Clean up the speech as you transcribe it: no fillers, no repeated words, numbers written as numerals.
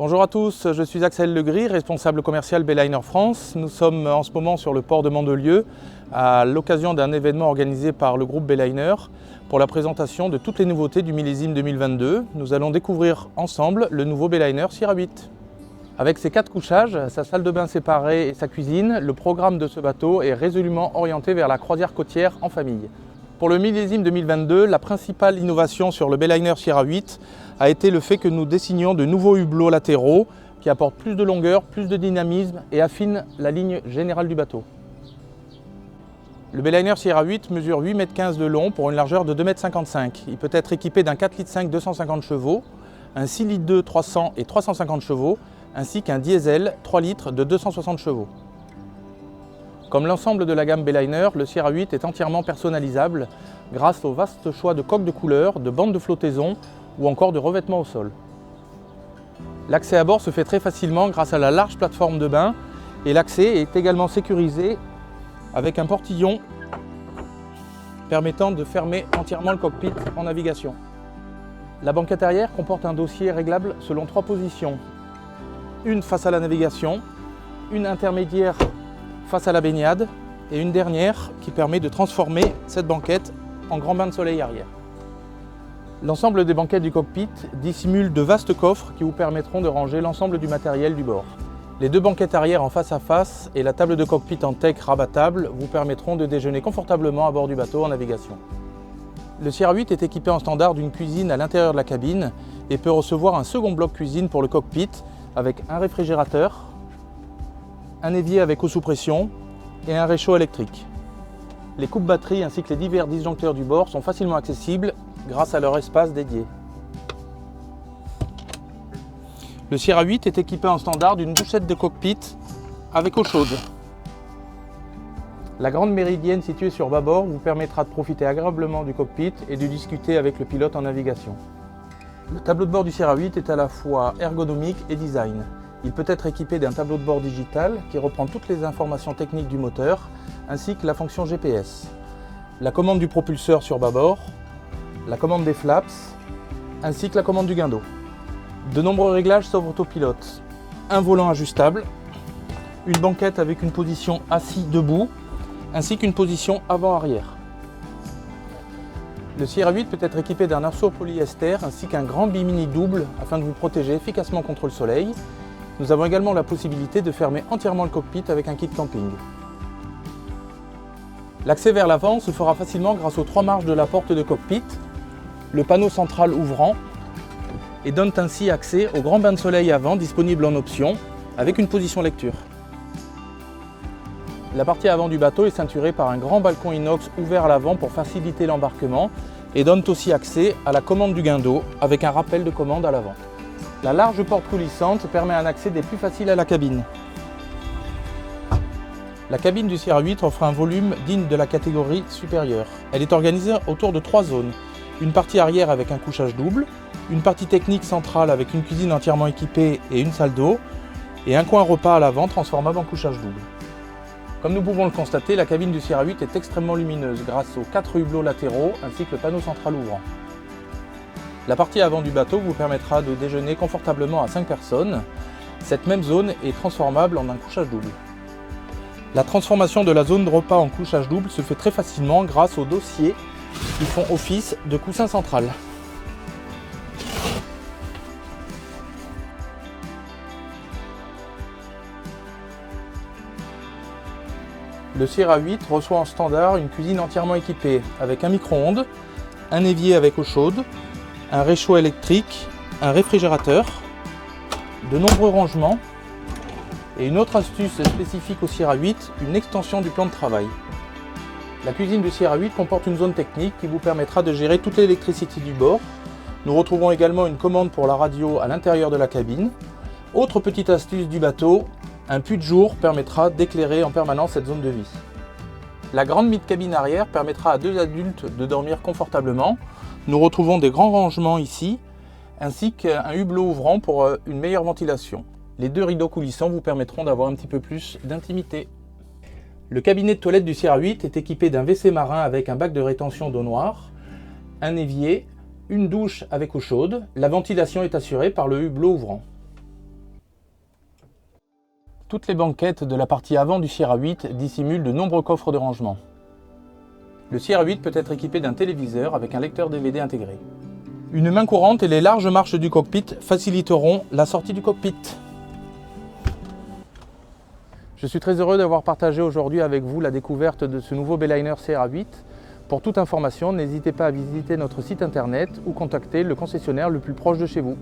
Bonjour à tous, je suis Axel Legris, responsable commercial Bayliner France. Nous sommes en ce moment sur le port de Mandelieu à l'occasion d'un événement organisé par le groupe Bayliner pour la présentation de toutes les nouveautés du millésime 2022. Nous allons découvrir ensemble le nouveau Bayliner Sierra 8. Avec ses 4 couchages, sa salle de bain séparée et sa cuisine, le programme de ce bateau est résolument orienté vers la croisière côtière en famille. Pour le millésime 2022, la principale innovation sur le Bayliner Sierra 8 a été le fait que nous dessinions de nouveaux hublots latéraux qui apportent plus de longueur, plus de dynamisme et affinent la ligne générale du bateau. Le Bayliner Sierra 8 mesure 8,15 m de long pour une largeur de 2,55 m. Il peut être équipé d'un 4,5 litres 250 chevaux, un 6 litres 2 300 et 350 chevaux, ainsi qu'un diesel 3 litres de 260 chevaux. Comme l'ensemble de la gamme Bayliner, le Sierra 8 est entièrement personnalisable grâce au vaste choix de coques de couleurs, de bandes de flottaison ou encore de revêtements au sol. L'accès à bord se fait très facilement grâce à la large plateforme de bain et l'accès est également sécurisé avec un portillon permettant de fermer entièrement le cockpit en navigation. La banquette arrière comporte un dossier réglable selon 3 positions. Une face à la navigation, une intermédiaire face à la baignade et une dernière qui permet de transformer cette banquette en grand bain de soleil arrière. L'ensemble des banquettes du cockpit dissimule de vastes coffres qui vous permettront de ranger l'ensemble du matériel du bord. Les 2 banquettes arrière en face à face et la table de cockpit en teck rabattable vous permettront de déjeuner confortablement à bord du bateau en navigation. Le Sierra 8 est équipé en standard d'une cuisine à l'intérieur de la cabine et peut recevoir un second bloc cuisine pour le cockpit avec un réfrigérateur, un évier avec eau sous pression et un réchaud électrique. Les coupes batteries ainsi que les divers disjoncteurs du bord sont facilement accessibles grâce à leur espace dédié. Le Sierra 8 est équipé en standard d'une douchette de cockpit avec eau chaude. La grande méridienne située sur bâbord vous permettra de profiter agréablement du cockpit et de discuter avec le pilote en navigation. Le tableau de bord du Sierra 8 est à la fois ergonomique et design. Il peut être équipé d'un tableau de bord digital qui reprend toutes les informations techniques du moteur, ainsi que la fonction GPS. La commande du propulseur sur bâbord, la commande des flaps, ainsi que la commande du guindeau. De nombreux réglages sauf autopilote. Un volant ajustable, une banquette avec une position assis-debout, ainsi qu'une position avant-arrière. Le Sierra 8 peut être équipé d'un arceau polyester ainsi qu'un grand bimini double afin de vous protéger efficacement contre le soleil. Nous avons également la possibilité de fermer entièrement le cockpit avec un kit camping. L'accès vers l'avant se fera facilement grâce aux 3 marches de la porte de cockpit, le panneau central ouvrant et donne ainsi accès au grand bain de soleil avant disponible en option avec une position lecture. La partie avant du bateau est ceinturée par un grand balcon inox ouvert à l'avant pour faciliter l'embarquement et donne aussi accès à la commande du guindeau avec un rappel de commande à l'avant. La large porte coulissante permet un accès des plus faciles à la cabine. La cabine du Sierra 8 offre un volume digne de la catégorie supérieure. Elle est organisée autour de 3 zones. Une partie arrière avec un couchage double, une partie technique centrale avec une cuisine entièrement équipée et une salle d'eau, et un coin repas à l'avant transformable en couchage double. Comme nous pouvons le constater, la cabine du Sierra 8 est extrêmement lumineuse grâce aux 4 hublots latéraux ainsi que le panneau central ouvrant. La partie avant du bateau vous permettra de déjeuner confortablement à 5 personnes. Cette même zone est transformable en un couchage double. La transformation de la zone de repas en couchage double se fait très facilement grâce aux dossiers qui font office de coussin central. Le Sierra 8 reçoit en standard une cuisine entièrement équipée avec un micro-ondes, un évier avec eau chaude, un réchaud électrique, un réfrigérateur, de nombreux rangements et une autre astuce spécifique au Sierra 8, une extension du plan de travail. La cuisine du Sierra 8 comporte une zone technique qui vous permettra de gérer toute l'électricité du bord. Nous retrouvons également une commande pour la radio à l'intérieur de la cabine. Autre petite astuce du bateau, un puits de jour permettra d'éclairer en permanence cette zone de vie. La grande mid-cabine arrière permettra à 2 adultes de dormir confortablement. Nous retrouvons des grands rangements ici, ainsi qu'un hublot ouvrant pour une meilleure ventilation. Les 2 rideaux coulissants vous permettront d'avoir un petit peu plus d'intimité. Le cabinet de toilette du Sierra 8 est équipé d'un WC marin avec un bac de rétention d'eau noire, un évier, une douche avec eau chaude. La ventilation est assurée par le hublot ouvrant. Toutes les banquettes de la partie avant du Sierra 8 dissimulent de nombreux coffres de rangement. Le Sierra 8 peut être équipé d'un téléviseur avec un lecteur DVD intégré. Une main courante et les larges marches du cockpit faciliteront la sortie du cockpit. Je suis très heureux d'avoir partagé aujourd'hui avec vous la découverte de ce nouveau Bayliner Sierra 8. Pour toute information, n'hésitez pas à visiter notre site internet ou contacter le concessionnaire le plus proche de chez vous.